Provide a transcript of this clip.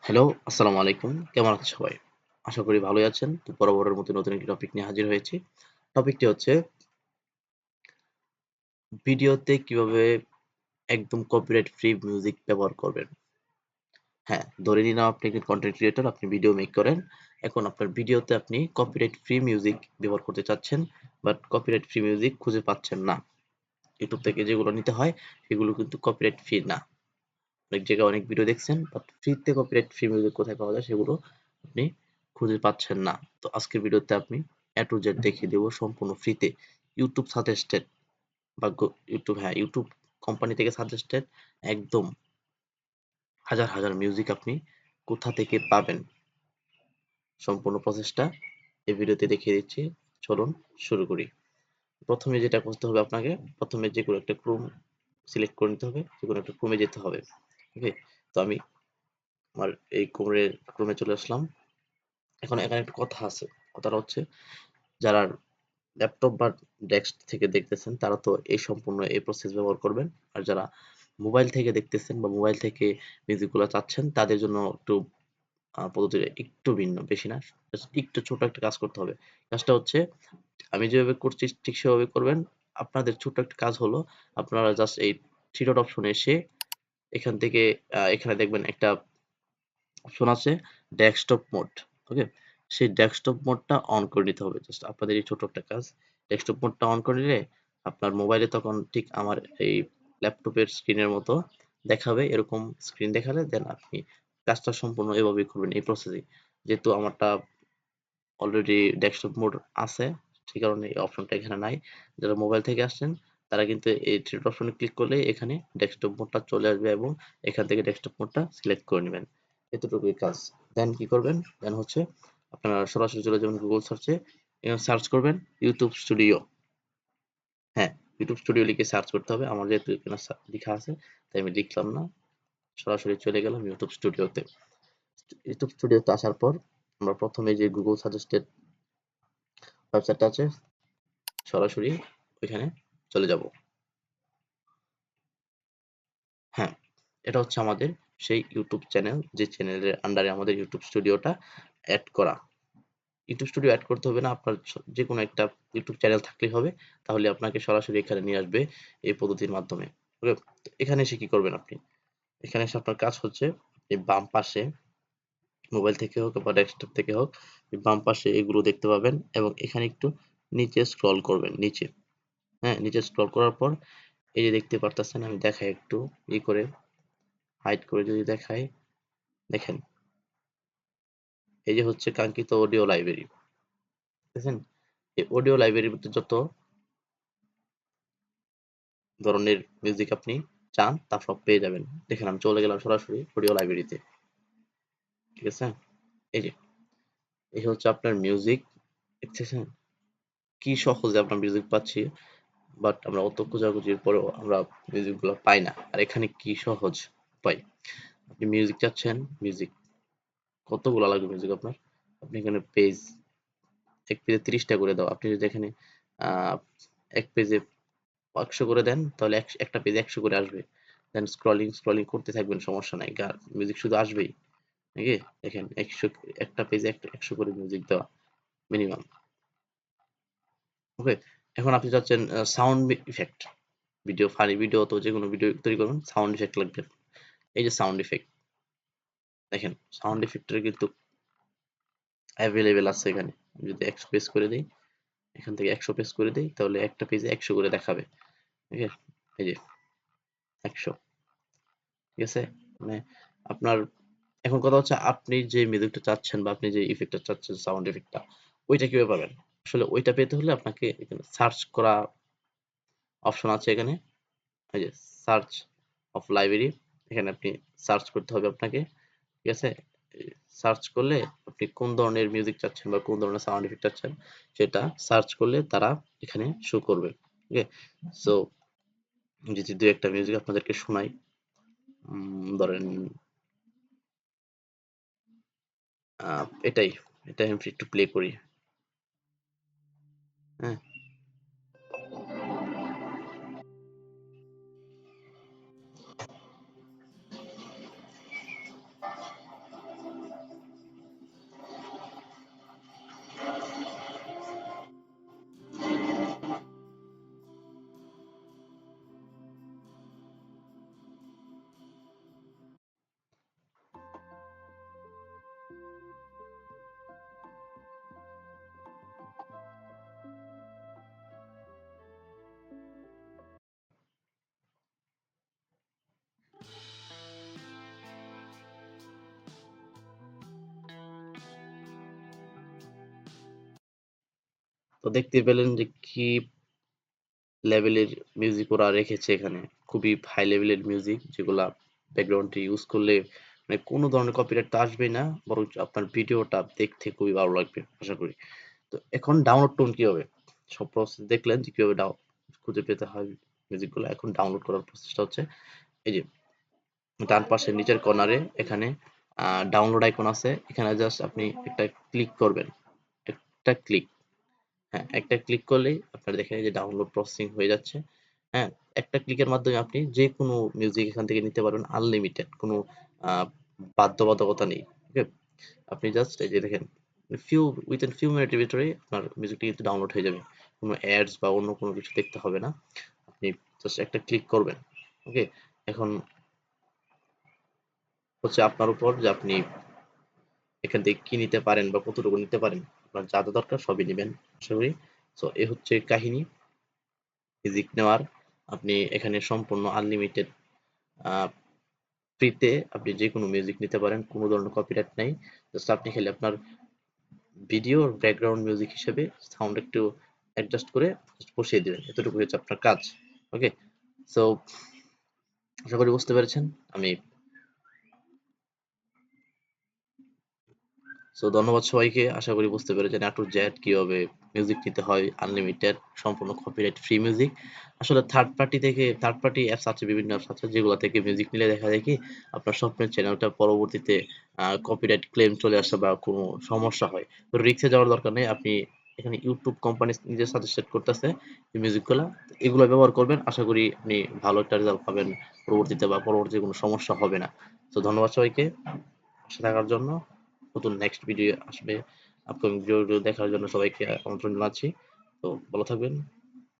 Hello, আসসালামু আলাইকুম। কেমন আছেন সবাই? আশা করি ভালোই আছেন। তো বরাবরের মতো নতুন একটি টপিক নিয়ে হাজির হয়েছি। টপিকটি হচ্ছে ভিডিওতে কিভাবে একদম কপিরাইট ফ্রি মিউজিক ব্যবহার করবেন। হ্যাঁ, ধরে নিলাম আপনি একজন কনটেন্ট ক্রিয়েটর, আপনি ভিডিও মেক করেন। এখন আপনার ভিডিওতে আপনি কপিরাইট ফ্রি মিউজিক ব্যবহার করতে চাচ্ছেন, বাট কপিরাইট ফ্রি মিউজিক খুঁজে পাচ্ছেন না। YouTube থেকে যেগুলো নিতে হয় সেগুলো কিন্তু কপিরাইট ফ্রি না। অনেক জায়গায় অনেক ভিডিও দেখছেন, বাট ফ্রিতে কপিরাইট ফ্রি মিউজিক কোথায় পাওয়া যায় সেগুলো আপনি খুঁজে পাচ্ছেন না। তো আজকের ভিডিওতে আপনি A to Z দেখিয়ে দেব সম্পূর্ণ ফ্রিতে YouTube সাজেস্টেড বা YouTube, হ্যাঁ, YouTube কোম্পানি থেকে সাজেস্টেড একদম হাজার হাজার মিউজিক আপনি কোথা থেকে পাবেন, সম্পূর্ণ প্রসেসটা এই ভিডিওতে দেখিয়ে দিচ্ছি। চলুন শুরু করি। প্রথমে যেটা করতে হবে আপনাকে, প্রথমে যেকোনো একটা ক্রোম সিলেক্ট করে নিতে হবে, যেকোনো একটা ক্রোমে যেতে হবে। ওকে, তো আমি আমার এই ক্রোমে চলে আসলাম। এখন এখানে একটা কথা আছে, কথাটা হচ্ছে যারা ল্যাপটপ বা ডেস্ক থেকে দেখতেছেন তারা তো এই সম্পূর্ণ এই প্রসেস ব্যবহার করবেন। আর যারা মোবাইল থেকে দেখতেছেন বা মোবাইল থেকে মিউজিকগুলো চাচ্ছেন তাদের জন্য একটু পদ্ধতিটা একটু ভিন্ন, বেশি না, জাস্ট একটু ছোট একটা কাজ করতে হবে। কাজটা হচ্ছে আমি যেভাবে করছি ঠিক সেভাবে করবেন। আপনাদের ছোট্ট একটা কাজ হলো আপনারা জাস্ট এই থ্রি ডট অপশনে এসে এখান থেকে এখানে দেখবেন একটা অপশন আছে ডেস্কটপ মোড। ওকে, সেই ডেস্কটপ মোডটা অন করে নিতে হবে। জাস্ট আপনাদের এই ছোট একটা কাজ, ডেস্কটপ মোডটা অন করে নিলে আপনার মোবাইলে তখন ঠিক আমার এই ল্যাপটপের স্ক্রিনের মতো দেখাবে। এরকম স্ক্রিন দেখালে দেন আপনি কাজটা সম্পূর্ণ এভাবেই করবেন এই প্রসেসেই। যেহেতু আমারটা অলরেডি ডেস্কটপ মোড আছে, সে কারণে এই অপশনটা এখানে নাই। যারা মোবাইল থেকে আসছেন তারা কিন্তু এই থ্রি ডট অপশনে ক্লিক করলেই এখানে ডেস্কটপ মোডটা চলে আসবে এবং এখান থেকে ডেস্কটপ মোডটা সিলেক্ট করে নেবেন। এতটুকুই কাজ। দেন কি করবেন? দেন হচ্ছে আপনারা সরাসরি চলে যাবেন গুগল সার্চে, এখানে সার্চ করবেন ইউটিউব স্টুডিও। হ্যাঁ, ইউটিউব স্টুডিও লিখে সার্চ করতে হবে। আমার যেহেতু এখানে লিখা আছে তাই আমি লিখলাম না, সরাসরি চলে গেলাম ইউটিউব স্টুডিওতে। ইউটিউব স্টুডিওতে আসার পর আমরা প্রথমে যে গুগল সাজেস্টেড ওয়েবসাইটটা আছে সরাসরি ওইখানে চলে যাব। হ্যাঁ, এটা হচ্ছে আমাদের সেই ইউটিউব চ্যানেল, যে চ্যানেলের আন্ডারে আমাদের ইউটিউব স্টুডিওটা অ্যাড করা। ইউটিউব স্টুডিও অ্যাড করতে হবে না, আপনার যেকোনো একটা ইউটিউব চ্যানেল থাকলেই হবে। তাহলে আপনাকে সরাসরি এখানে নিয়ে আসবে এই পদ্ধতির মাধ্যমে। ওকে, তো এখানে এসে কি করবেন আপনি? এখানে এসে আপনার কাজ হচ্ছে এই বাম পাশে মোবাইল থেকে হোক বা ডেস্কটপ থেকে হোক, এই বাম পাশে এগুলো দেখতে পাবেন এবং এখানে একটু নিচে স্ক্রল করবেন নিচে। হ্যাঁ, নিচে স্ক্রল করার পর এই যে দেখতে পারতেছেন, আমি দেখাই একটু করে হাইড করে যদি দেখাই, দেখেন এই যে হচ্ছে কাঙ্ক্ষিত অডিও লাইব্রেরি। দেখেছেন? এই অডিও লাইব্রেরির ভিতরে যত ধরনের মিউজিক আপনি চান তা সব পেয়ে যাবেন। দেখেন আমি চলে গেলাম সরাসরি অডিও লাইব্রেরিতে। ঠিক আছে? এই যে এই হচ্ছে আপনার মিউজিক, দেখতেছেন? কি সহজে আমরা মিউজিক পাচ্ছি। বাট আমরা অত খোঁজাখুঁজির পরেও আমরা মিউজিক গুলো পাই না। আর এখানে কি সহজ উপায়। আপনি মিউজিক চাচ্ছেন, মিউজিক কতগুলা লাগবে মিউজিক আপনার? আপনি এখানে পেজ, এক পেজে ৩০ টা করে দাও। আপনি যদি এখানে আ এক পেজে ১০০ করে দেন তাহলে একটা পেজে ১০০ করে আসবে। দেন স্ক্রলিং করতে থাকবেন, সমস্যা নাই। মিউজিক শুধু আসবেই। নাকি? দেখেন ১০০, একটা পেজে ১০০ করে মিউজিক দেওয়া মিনিমাম। ওকে? এখন আপনি চাচ্ছেন সাউন্ড ইফেক্ট। ফানি ভিডিও অথবা যেকোনো ভিডিও তৈরি করবেন, সাউন্ড ইফেক্ট লাগবে। এই যে সাউন্ড ইফেক্ট, দেখেন সাউন্ড ইফেক্টের কিন্তু এভেইলেবল আছে এখানে। আমি যদি ১০০ পেজ করে দেই, এখান থেকে ১০০ পেজ করে দেই তাহলে একটা পেজে ১০০ করে দেখাবে। ঠিক আছে? এই যে ১০০, ঠিক আছে? মানে আপনার এখন কথা হচ্ছে আপনি যে মিউজিকটা চাচ্ছেন বা আপনি যে ইফেক্টটা চাচ্ছেন, সাউন্ড ইফেক্টটা, ওইটা কিভাবে পাবেন? আসলে ওইটা পেতে হলে আপনাকে এখানে সার্চ করা অপশন আছে এখানে। এই যে সার্চ অফ লাইব্রেরি, এখানে আপনি সার্চ করতে হবে আপনাকে। ঠিক আছে? সার্চ করলে আপনি কোন ধরনের মিউজিক চাচ্ছেন বা কোন ধরনের সাউন্ড ইফেক্ট চাচ্ছেন সেটা সার্চ করলে তারা এখানে শো করবে। ওকে? সো যদি ২-১ টা মিউজিক আপনাদেরকে শোনাই, ধরেন আ এটাই, এটাই আমি একটু প্লে করি। হ্যাঁ? তো দেখতে পেলেন যে কি লেভেলের মিউজিক ওরা রেখেছে এখানে, খুবই হাই লেভেলের মিউজিক, যেগুলা ব্যাকগ্রাউন্ডে ইউজ করলে মানে কোনো ধরনের কপিরাইট তো আসবেই না, বরং আপনার ভিডিওটা দেখতে খুবই ভালো লাগবে আশা করি। তো এখন ডাউনলোড করুন কিভাবে? সব প্রসেস দেখলেন যে কিভাবে খুঁজে পেতে হয় মিউজিকগুলো। এখন ডাউনলোড করার প্রসেসটা হচ্ছে এই যে ডান পাশের নিচের কর্নারে এখানে ডাউনলোড আইকন আছে, এখানে জাস্ট আপনি একটা ক্লিক করবেন, একটা ক্লিক, হ্যাঁ, একটা ক্লিক করলেই আপনার দেখেন যে ডাউনলোড প্রসেসিং হয়ে যাচ্ছে। হ্যাঁ, একটা ক্লিকের মাধ্যমে আপনি যে কোনো মিউজিক এখান থেকে নিতে পারবেন আনলিমিটেড, কোনো আহ, বাধ্যবাধকতা নেই। ওকে, আপনি জাস্ট এই যে দেখেন উইথিন ফিউ মিনিটের ভিতরে আপনার মিউজিকটা কিন্তু ডাউনলোড হয়ে যাবে, কোনো অ্যাডস বা অন্য কোনো কিছু দেখতে হবে না, আপনি জাস্ট একটা ক্লিক করবেন। ওকে, এখন হচ্ছে আপনার উপর যে আপনি এখান থেকে কি নিতে পারেন বা কতটুকু নিতে পারেন, আপনার যা যা দরকার সবই নেবেন আশা করি। সো এ হচ্ছে কাহিনী মিউজিক নেওয়ার। আপনি এখানে সম্পূর্ণ আনলিমিটেড ফ্রিতে আপনি যে কোনো মিউজিক নিতে পারেন, কোনো ধরনের কপিরাইট নাই। জাস্ট আপনি খালি আপনার ভিডিওর ব্যাকগ্রাউন্ড মিউজিক হিসেবে সাউন্ড একটু অ্যাডজাস্ট করে just বসিয়ে দিবেন, এতটুকু হচ্ছে আপনার কাজ। ওকে, সো আশা করি বুঝতে পেরেছেন। আমি ধন্যবাদ সবাইকে, আশা করি বুঝতে পেরেছেন A to Z কিভাবে মিউজিক নিতে হয় আনলিমিটেড, সম্পূর্ণ কপিরাইট ফ্রি মিউজিক। আসলে থার্ড পার্টি অ্যাপস আছে, বিভিন্ন অ্যাপস আছে যেগুলো থেকে মিউজিক নিলে দেখা যায় কি আপনার স্বপ্নের চ্যানেলটা পরবর্তীতে কপিরাইট ক্লেম চলে আসে বা কোনো সমস্যা হয়, তো রিস্কে যাওয়ার দরকার নেই। আপনি এখানে ইউটিউব কোম্পানি নিজে সাজেস্ট করতেছে এই মিউজিকগুলা, এগুলো ব্যবহার করবেন, আশা করি আপনি ভালো একটা রেজাল্ট পাবেন পরবর্তীতে, বা পরবর্তীতে কোনো সমস্যা হবে না। তো ধন্যবাদ সবাইকে পাশে থাকার জন্য। নতুন নেক্সট ভিডিও আসবে, আপকামিং ভিডিও দেখার জন্য সবাইকে আমন্ত্রণ জানাচ্ছি। তো ভালো থাকবেন।